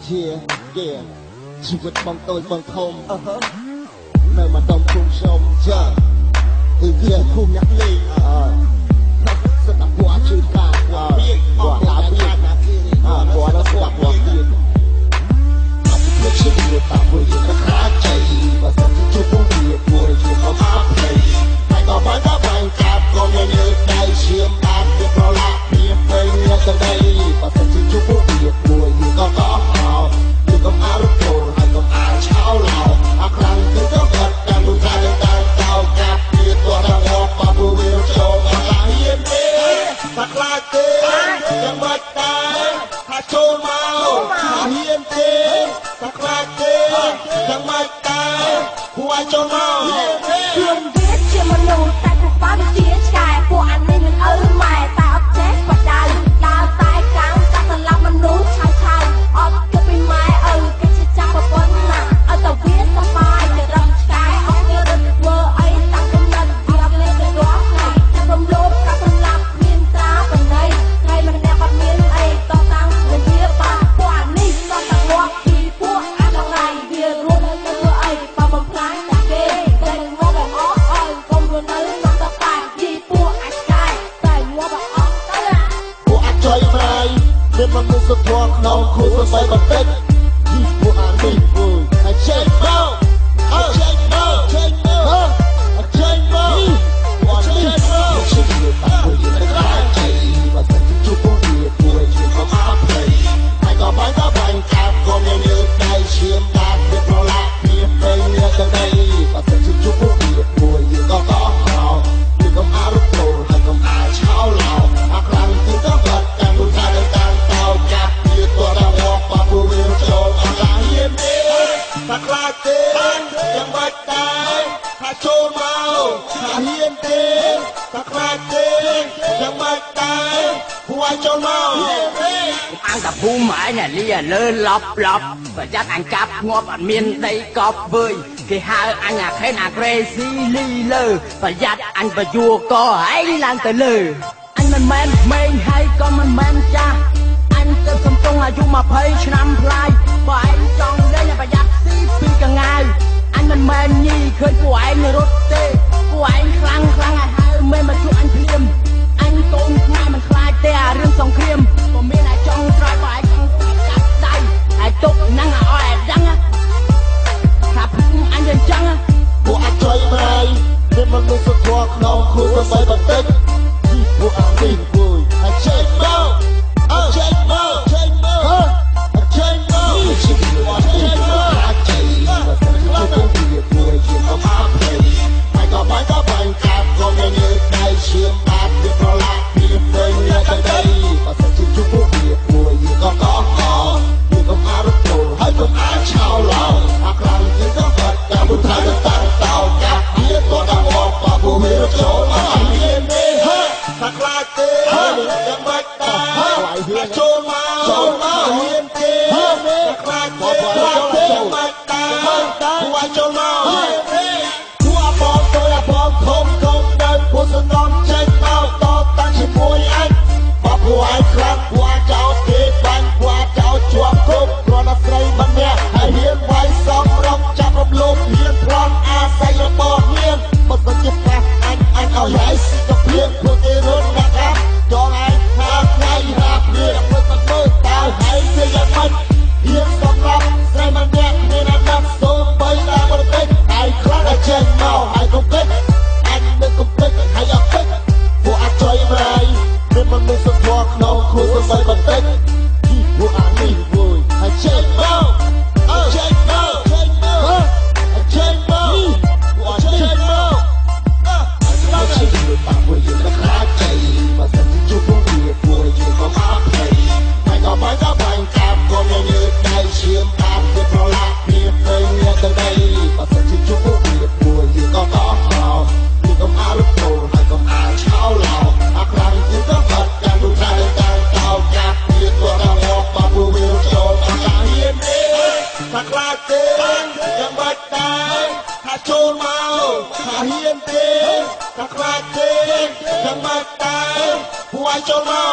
ជាគេជីវិតបងតូចបងធំនៅមកតំភូមិខ្ញុំចាគឺវាភូមិអ្នកលេងសិតតែពួកជួយការពួកឡាពីពួកដល់ស្ដាប់ពួកទៀតអត់ពីជាវាតាមួយក៏ខ្លាចใจបើសិនជាជួបពួកវាមួយជាអត់អត់ភ្លេចហើយក៏បានកាប់ក៏មានលើដៃឈាមបាត់វាប្រឡាក់វាពេញទៅដីបើសិនជាជួបពួកវាមួយក៏អត់គឺកុំអារកូនហើយកុំអាឆោឡោអាខ្លាំងគឺក៏បាត់តាមលុយថាតាមតោកាប់វាទោះដល់មកបើពួកវាចូលមកឡាហ៊ានទេតែខ្លាចទេយ៉ាងម៉េចដែរថាចូលមកថាហ៊ានទេតែខ្លាចទេយ៉ាងម៉េចដែរគួរឲ្យចូលមកខ្លួនវាជាមនុស្សតែពួកបានជាឆ្កែពួកអានេះមិនអើម៉ែតែអត់ចេះបដៅដើរតែកាំងតែសម្លាប់មនុស្សឆៅឆៅអត់គិតពីម៉ែគេជាចាប់ប្រពន្ធណាឲ្យតែវាសប្បាយទៅរកឆ្កែអត់មានរត់ធ្វើអីតាំងកំណត់វាលេងទៅរាល់ថ្ងៃចាប់រំលោភកាប់សម្លាប់មានត្រាបណៃថ្ងៃម្នាក់អត់មានអីតតាំងវិជាបានពួកអានេះសតតែងាប់ពីពួកអាឡងៃវារត់ទៅធ្វើអីបើបំផ្លាញតែគេតែងាប់ឲ្យអស់ឲ្យកុំរត់នៅសតតែពីពួកអាឆ្កែតែងាប់ឲ្យអស់ទៅពួកអាចជួយម៉ៃមានមនុស្សធម៌ក្នុងគូស្បែកបន្តិចពីពួកអានេះមួយហើយចេញមកចេញមកចេញមកចេញមកពួកចេញមកចេញមកតាមពួកយើងតែខ្លាចใจបើសិនជាជួបពួកវាមួយជាអត់អត់ភ្លេចហើយក៏បានកាប់ក៏មានលើដៃឈាមបាត់វាប្រឡាក់វាពេញទៅដីបើសិនជាជួបពួកវាមួយក៏អត់គឺកុំអារកូនហើយកុំអាឆោឡោអាខ្លាំងគឺក៏បាត់តាមលុយថាតាមតោកាប់វាទោះដល់មកបើពួកវាចូលអត់ឡាហ៊ានទេតែខ្លាចទេយ៉ាងម៉េចដែរថាចូលមកថាហ៊ានទេតែខ្លាចទេយ៉ាងម៉េចដែរគួរឲ្យចូលមកអង្គតាភូមិឯងលីលើឡប់ប្រយ័ត្នអញកាប់ងាប់អត់មានដីកប់វើយគេហៅអញអាខេនអាក្រេស៊ីលីលើប្រយ័ត្នអញបយួរកឯងឡើងទៅលើអញមិនមែនក្មេងហើយក៏មិនមែនចាស់អញទៅសំទងអាយុ20ឆ្នាំផ្លាយបើឯងចង់លេងប្រយ័ត្នស៊ីពីកងាវអញមិនមែនញីឃើញពួកឯងរត់ទេពួកឯងខ្លាំងឲ្យហៅមិនមកជួបអញភ្លាមអញកូនខ្មែរមិនខ្លាចទេអារឿងសង្គ្រាមក៏មានតែចង់ត្រៃបើឯងចង់កាត់ដៃឯទុកហ្នឹងឲ្យឯងដឹងថាភូមិអញយ៉ាងចឹងពួកអាចជួយម៉ៃមានមនុស្សធម៌ក្នុងគូស្បែកបន្តិចពីពួកអានេះមួយហើយចេញមកចេញមកចេញមកចេញមកចេញមកចេញមកអាចใจបើសិនជាពួកវាមួយជាអត់អត់ភ្លេចហើយក៏បានកាប់ក៏មានលើដៃឈាមបាត់វាប្រឡាក់វាពេញទៅដីបើសិនជាជួបពួកវាមួយក៏អត់គឺកុំអារកូនហើយកុំអាឆោឡោអាខ្លាំងគឺក៏បាត់តាមលុយថាតាមតោកាប់វាទោះដល់មកបើពួកវាចូលអត់មានទេតែខ្លាចទេយ៉ាងម៉េចដែរចូលមកហ៊ានទេតែខ្លាចទេយ៉ាងម៉េចដែរគួរឲ្យចូលមកគួរបងទៅបងធំនៅពុសនំចេញមកតតាំងជាមួយអញបើពួកឯងខ្លាំងពួកចោលគេបាញ់ពួកចោលជាប់គុកគ្រាន់តែស្រីម្នាក់ហើយហ៊ានវាយសំរំចាប់រំលោភហ៊ានប្លន់អាស័យរបស់ហ៊ានបើសិនជាផ្ទះអញឲ្យហើយស៊ីកព្រៀងពួកគេរត់ដាក់កាប់ចោលឯងថាថ្ងៃហាព្រៀងមិនមើលតើហើយជាយ៉ាងម៉េចហ៊ានសម្រាប់ស្រីម្នាក់មានអាណត្តិសូម្បីតែបរទេសហើយខ្លាំងតែចេញមកហើយកុំពេចអញនឹងកុំពេចហើយអត់ពេចពួកអាចជួយម៉ៃមានមនុស្សធម៌ក្នុងគូស្បែកបន្តិចពីពួកអានេះមួយហើយចេញមកចេញមកចេញមកចេញមកពួកចេញមកเราชีวิตปากว่าอยู่ในคลาใจมาสันติจุบุรีป่วยอยู่ก็มาเพลย์ไม่ก็ไปกับก็ไม่ยืดได้เชื่อมตามที่เพราะละมีเพลงเงี้ยกันได้มาสันติจุบุรีป่วยอยู่ก็ต่อเราอยู่กับอารุโตไม่ก็อาเช้าเราอาครั้งที่ก็พัดการดูใจการเก่าจากยืดตัวเราออกมาผู้วิวโจรอาการเย็นเองถ้าคลาดเองยังไม่ได้ถ้าโจรเมาถ้าเฮียนเองถ้าคลาดเองยังไม่ได้ผู้ไอ้โจรเมา